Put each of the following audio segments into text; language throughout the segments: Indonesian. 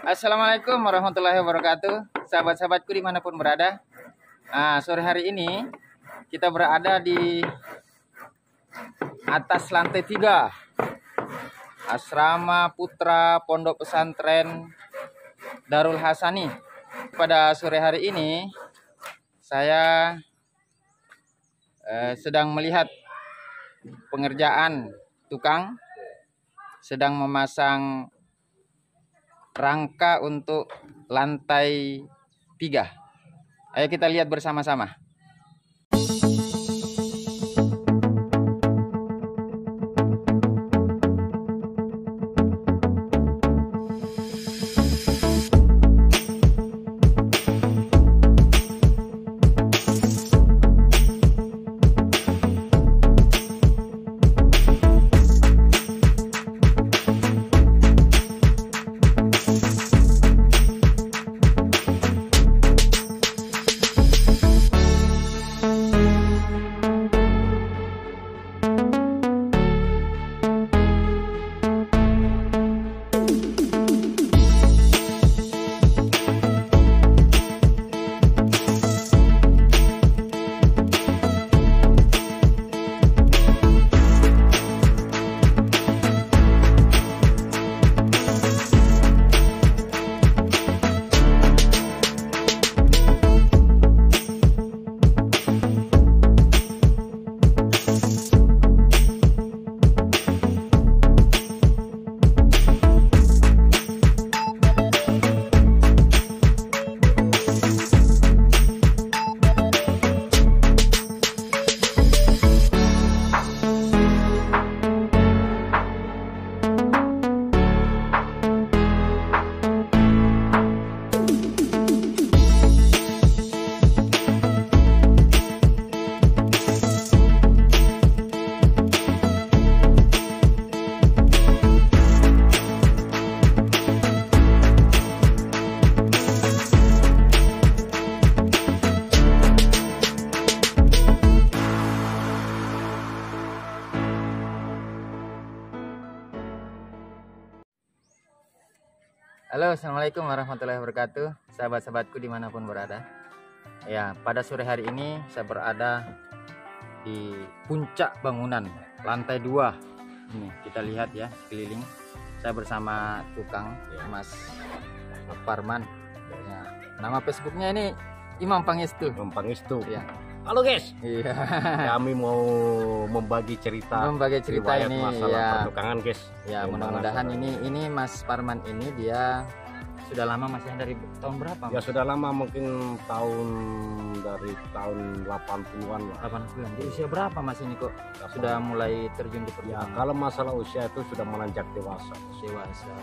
Assalamualaikum warahmatullahi wabarakatuh. Sahabat-sahabatku dimanapun berada. Sore hari ini kita berada di atas lantai 3 Asrama Putra Pondok Pesantren Darul Hasani. Pada sore hari ini saya sedang melihat pengerjaan tukang sedang memasang rangka untuk lantai 3. Ayo kita lihat bersama-sama. Halo, assalamualaikum warahmatullahi wabarakatuh. Sahabat-sahabatku dimanapun berada. Ya, pada sore hari ini saya berada di puncak bangunan lantai 2. Ini kita lihat ya sekeliling. Saya bersama tukang Mas Parman. Ya, nama Facebooknya ini Imam Pangestu. Imam Pangestu. Ya. Halo guys. Iya. Kami mau membagi cerita ini masalah ya. pertukangan guys. Ya, mudah-mudahan ini Mas Parman ini dia sudah lama, masih dari tahun berapa? Ya sudah lama, mungkin dari tahun 80-an lah. 80-an. Di usia berapa Mas ini kok sudah mulai terjun di Ya, pertukangan? kalau masalah usia itu sudah menanjak dewasa. Dewasa.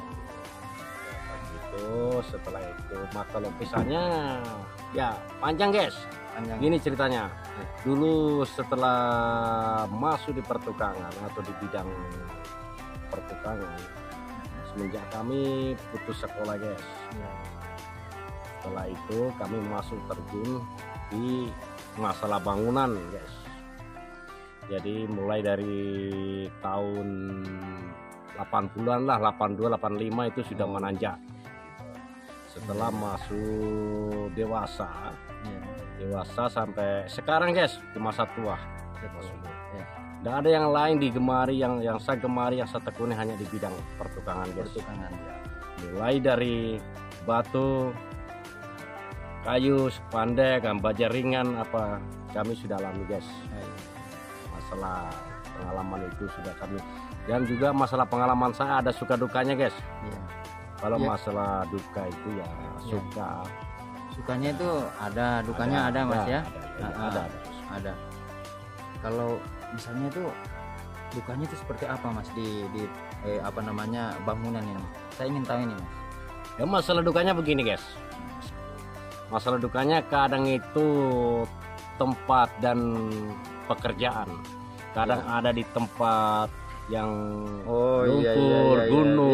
Itu setelah itu maka lukisannya ya panjang guys. Panjang. Gini ceritanya. Dulu setelah masuk di pertukangan atau di bidang pertukangan, semenjak kami putus sekolah guys. Ya. Setelah itu kami masuk terjun di masalah bangunan guys. Jadi mulai dari tahun 80-an lah, 82, 85 itu sudah menanjak. Setelah masuk dewasa, dewasa sampai sekarang guys, di masa tua. Ya. Tidak ada yang lain digemari, yang saya gemari, yang saya tekuni hanya di bidang pertukangan guys. Pertukangan. Mulai dari batu, kayu, spandek, baja ringan, apa kami sudah alami guys. Masalah pengalaman itu sudah kami, dan juga masalah pengalaman saya ada suka dukanya guys. Ya. Kalau Ya. masalah duka itu ya Sukanya itu ada, dukanya ada Mas ya. Ada. Kalau misalnya itu dukanya itu seperti apa Mas di bangunan ini? Saya ingin tahu ini Mas. Ya masalah dukanya begini guys. Masalah dukanya kadang itu tempat dan pekerjaan. Kadang ada di tempat yang lumpur, gunung,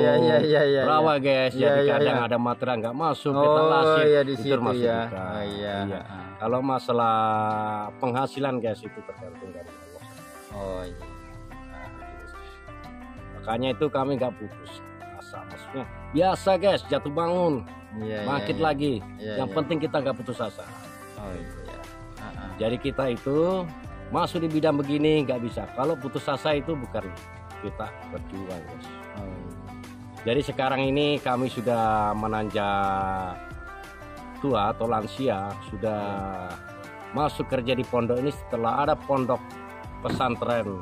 rawa guys. Jadi kadang ada material nggak masuk, kita lasih, di itu situ termasuk ya. duka. Iya. Kalau masalah penghasilan guys itu tergantung dari Allah. Oh iya. Makanya itu kami nggak putus asa maksudnya biasa guys, jatuh bangun, Iya, bangkit iya, lagi. iya, Yang iya. penting kita nggak putus asa. Oh iya. Jadi kita itu masuk di bidang begini nggak bisa. Kalau putus asa itu bukan kita berjuang guys. Oh, iya. Jadi sekarang ini kami sudah menanjak tua atau lansia, sudah masuk kerja di pondok ini setelah ada pondok pesantren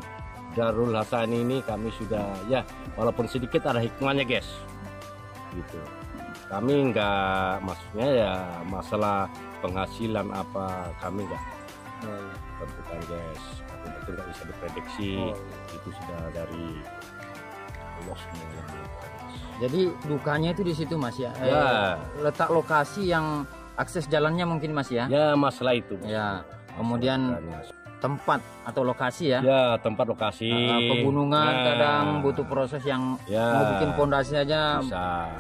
Darul Hasan ini. Kami sudah ya walaupun sedikit ada hikmahnya guys gitu. Kami nggak, maksudnya ya masalah penghasilan apa kami nggak Oh, iya. tentukan guys, tapi itu nggak bisa diprediksi. Oh, iya. Itu sudah dari Allah semua yang memprediksi. Jadi dukanya itu di situ Mas ya. Ya. Letak lokasi yang akses jalannya mungkin Mas ya. Ya masalah itu. Ya. Kemudian tempat atau lokasi ya. ya tempat lokasi Pegunungan Nah, kadang butuh proses yang ya mau bikin pondasi aja bisa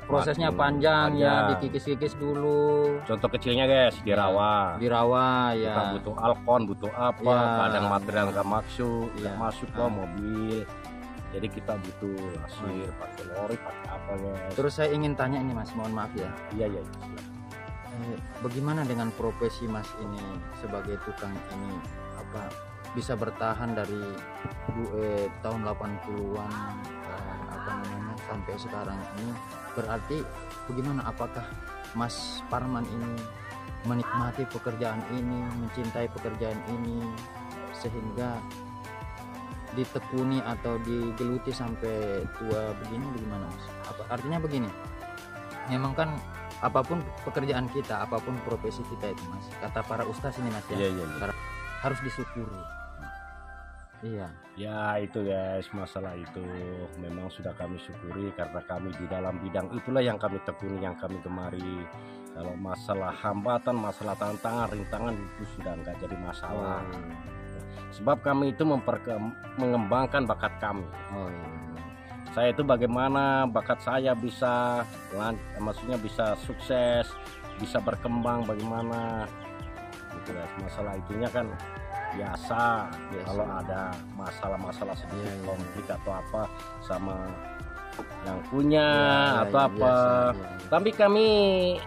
prosesnya Makin panjang ya, panjang. dikikis-kikis dulu. Contoh kecilnya guys, di rawa Di rawa kita ya. butuh alkon, butuh apa, Ya. kadang material nggak masuk, Ya. nggak masuk ke mobil, jadi kita butuh lasir, pakai lori, pakai apa guys. Terus saya ingin tanya ini Mas, mohon maaf ya. Iya iya. Bagaimana dengan profesi Mas ini sebagai tukang ini, apa bisa bertahan dari tahun 80-an apa namanya sampai sekarang ini, berarti bagaimana, apakah Mas Parman ini menikmati pekerjaan ini, mencintai pekerjaan ini sehingga ditekuni atau digeluti sampai tua begini, bagaimana Mas? Artinya begini, memang kan apapun pekerjaan kita, apapun profesi kita itu Mas, kata para ustaz ini Mas ya, Iya iya. Iya. harus disyukuri. Iya. Ya itu guys, masalah itu memang sudah kami syukuri karena kami di dalam bidang itulah yang kami tekuni, yang kami gemari. Kalau masalah hambatan, masalah tantangan, rintangan itu sudah nggak jadi masalah. Sebab kami itu mengembangkan bakat kami. Oh iya. Saya itu bagaimana bakat saya bisa maksudnya bisa sukses, bisa berkembang bagaimana. Gitu guys. Masalah itunya kan biasa. Kalau ada masalah-masalah sedikit konflik atau apa sama yang punya atau apa. Biasa. Tapi kami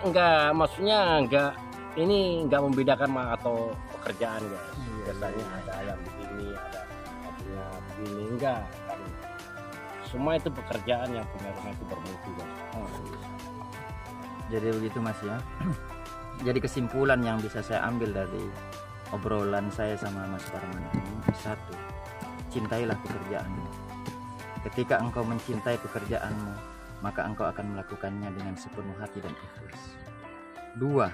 enggak, maksudnya enggak, ini enggak membedakan atau pekerjaan guys. Biasanya ada yang begini, ada punya begini, enggak. Semua itu pekerjaan, yang punya rumah itu bermutu guys. Jadi begitu Mas ya. Jadi kesimpulan yang bisa saya ambil dari obrolan saya sama Mas Parman ini, satu, cintailah pekerjaanmu. Ketika engkau mencintai pekerjaanmu, maka engkau akan melakukannya dengan sepenuh hati dan ikhlas. Dua,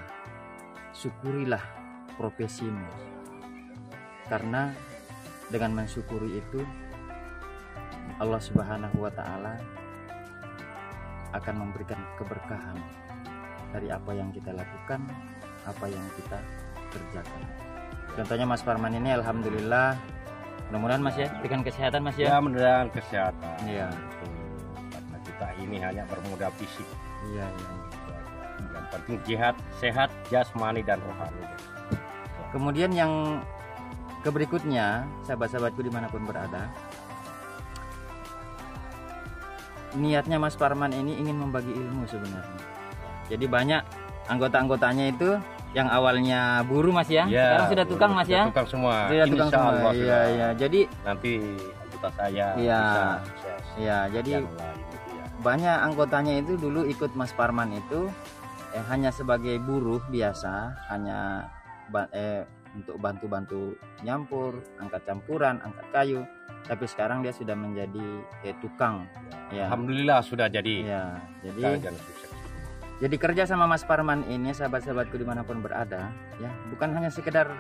syukurilah profesimu, karena dengan mensyukuri itu Allah Subhanahu wa Ta'ala akan memberikan keberkahan dari apa yang kita lakukan, apa yang kita kerjakan. Contohnya Mas Parman ini alhamdulillah, mudah-mudahan Mas ya berikan kesehatan Mas Ya ya. mudah-mudahan kesehatan. Iya. Karena kita ini hanya bermodal fisik. Iya, iya. Yang penting jihad, sehat, jasmani dan rohani. Kemudian yang keberikutnya, sahabat-sahabatku dimanapun berada, niatnya Mas Parman ini ingin membagi ilmu sebenarnya. Jadi banyak anggota-anggotanya itu yang awalnya buruh Mas ya, sekarang sudah tukang Mas ya. Tukang semua. Sudah tukang Insya semua. Allah Iya, sudah. iya. Jadi Nanti anggota saya Iya. bisa sukses. ya, jadi Yang lain itu ya. banyak anggotanya itu dulu ikut Mas Parman itu hanya sebagai buruh biasa, hanya untuk bantu-bantu nyampur, angkat campuran, angkat kayu. Tapi sekarang dia sudah menjadi tukang. Ya. Alhamdulillah sudah jadi. Ya, jadi Jangan sukses. Jadi kerja sama Mas Parman ini, sahabat-sahabatku dimanapun berada, ya bukan hanya sekedar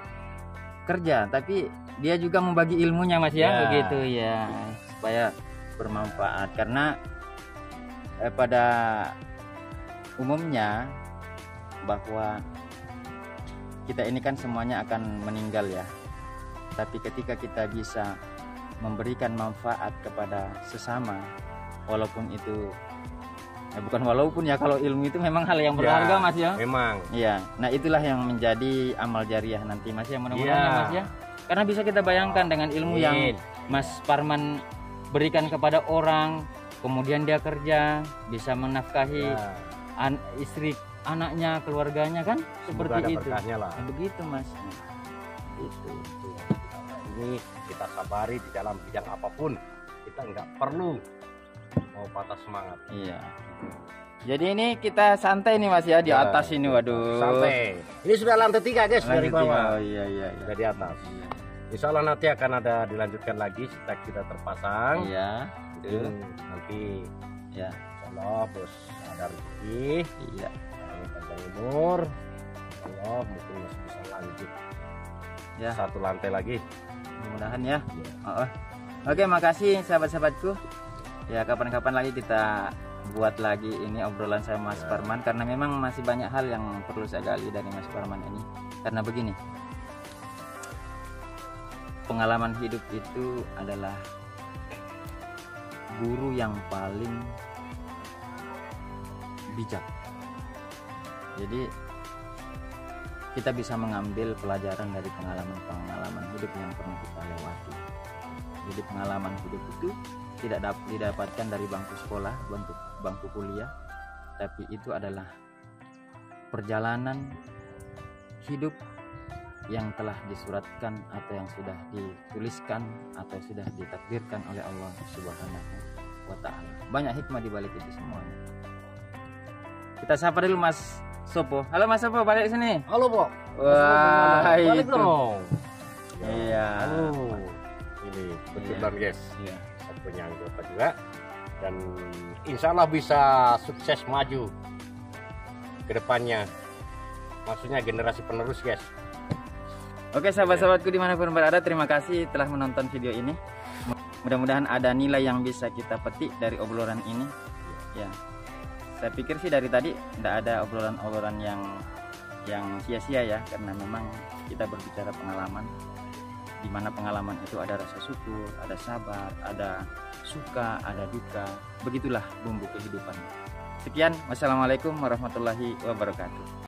kerja, tapi dia juga membagi ilmunya Mas ya, Ya. begitu ya, supaya bermanfaat. Karena pada umumnya bahwa kita ini kan semuanya akan meninggal ya, tapi ketika kita bisa memberikan manfaat kepada sesama, walaupun itu bukan walaupun ya, kalau ilmu itu memang hal yang berharga Mas ya. Memang. Iya, nah itulah yang menjadi amal jariah nanti Mas ya, mudah-mudahan Iya. ya Mas ya. Karena bisa kita bayangkan dengan ilmu yang Mas Parman berikan kepada orang, kemudian dia kerja, bisa menafkahi Ya, istri, anaknya, keluarganya kan, semoga ada seperti itu. berkahnya lah. Nah, begitu Mas. Nah, itu. Ini kita sabari di dalam bidang apapun, kita nggak perlu mau patah semangat. Iya. Jadi ini kita santai nih Mas ya di Ya, atas ini, waduh. Santai. Ini sudah lantai 3 guys, dari Lanjut bawah. tinggal. Iya iya iya. Sudah di atas. Insya Allah nanti akan ada dilanjutkan lagi setelah kita terpasang. Iya. Itu. Nanti Ya. insya Allah bos ada rezeki, Iya. panjang umur. Insya Allah mungkin masih bisa lanjut Ya. satu lantai lagi. Mudah-mudahan ya. Oh, oh. Oke, makasih sahabat-sahabatku. Ya, kapan-kapan lagi kita buat lagi ini obrolan sama Mas Parman, karena memang masih banyak hal yang perlu saya gali dari Mas Parman ini. Karena begini, pengalaman hidup itu adalah guru yang paling bijak. Jadi kita bisa mengambil pelajaran dari pengalaman hidup yang pernah kita lewati. Jadi pengalaman hidup itu tidak didapatkan dari bangku sekolah, bangku kuliah, tapi itu adalah perjalanan hidup yang telah disuratkan atau yang sudah dituliskan atau sudah ditakdirkan oleh Allah Subhanahu wa Ta'ala. Banyak hikmah di balik itu semuanya. Kita sapa dulu Mas Sopo. Halo Mas Sopo, balik sini. Halo, Bo. Wah, Balik itu. dong. Iya. Halo. Ini kebetulan guys, Iya. saya punya anggota juga, dan insya Allah bisa sukses maju ke depannya. Maksudnya generasi penerus guys. Oke sahabat-sahabatku dimanapun berada, terima kasih telah menonton video ini. Mudah-mudahan ada nilai yang bisa kita petik dari obrolan ini. Ya, saya pikir sih dari tadi tidak ada obrolan-obrolan yang sia-sia ya, karena memang kita berbicara pengalaman, di mana pengalaman itu ada rasa syukur, ada sabar, ada suka, ada duka. Begitulah bumbu kehidupan. Sekian, wassalamualaikum warahmatullahi wabarakatuh.